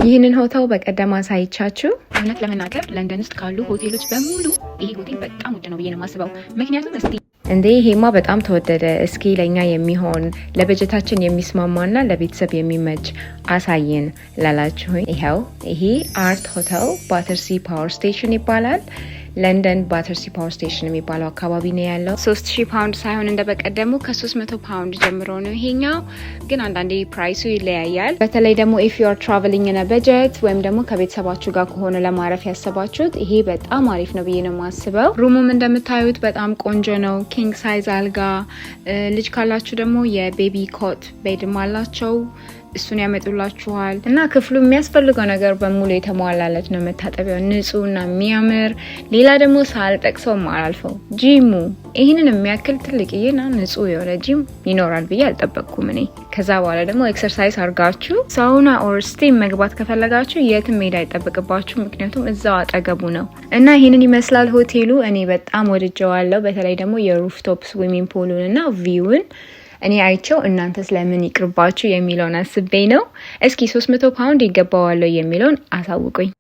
ይህንን ሆቴል በቀደም አሳይቻችሁ እውነት ለመናገር ለንደን ውስጥ ካሉ ሆቴሎች በሙሉ ይሄ ሆቴል በጣም ውድ ነው ብዬ ነው የማስበው። ምክንያቱም እንዴ ይሄማ በጣም ተወደደ። እስኪ ለኛ የሚሆን ለበጀታችን የሚስማማና ለቤተሰብ የሚመች አሳየን ላላችሁኝ ይሄ አርት ሆቴል ባተርሲ ፓወር ስቴሽን ይባላል። ለንደን ባተርሲ ፓወር ስቴሽን የሚባለው አካባቢ ነው ያለው። 3000 ፓውንድ ሳይሆን እንደበቀደሙ ከ300 ፓውንድ ጀምሮ ነው ይሄኛው። ግን አንዳንዴ ፕራይሱ ይለያያል። በተለይ ደግሞ if you are traveling in a budget ወይም ደግሞ ከቤተሰባችሁ ጋር ከሆነ ለማረፍ ያሰባችሁት ይሄ በጣም አሪፍ ነው ብዬ ነው የማስበው። ሩሙም እንደምታዩት በጣም ቆንጆ ነው። ኪንግ ሳይዝ አልጋ፣ ልጅ ካላችሁ ደግሞ የቤቢ ኮት ቤድም አላቸው። እሱን ያመጡላችኋል እና ክፍሉ የሚያስፈልገው ነገር በሙሉ የተሟላለት ነው። መታጠቢያው ንጹህና የሚያምር፣ ሌላ ደግሞ ሳልጠቅሰው ማላልፈው ጂሙ ይህንን የሚያክል ትልቅዬና ንጹህ የሆነ ጂም ይኖራል ብዬ አልጠበቅኩም እኔ። ከዛ በኋላ ደግሞ ኤክሰርሳይዝ አድርጋችሁ ሳውና ኦር ስቲም መግባት ከፈለጋችሁ የትም መሄድ አይጠበቅባችሁ፣ ምክንያቱም እዛው አጠገቡ ነው እና ይህንን ይመስላል ሆቴሉ። እኔ በጣም ወድጀዋለሁ። በተለይ ደግሞ የሩፍቶፕ ስዊሚንግ ፑሉን እና ቪውን እኔ አይቼው እናንተ ስለምን ይቅርባችሁ የሚለውን አስቤ ነው። እስኪ 300 ፓውንድ ይገባዋል የሚለውን አሳውቁኝ።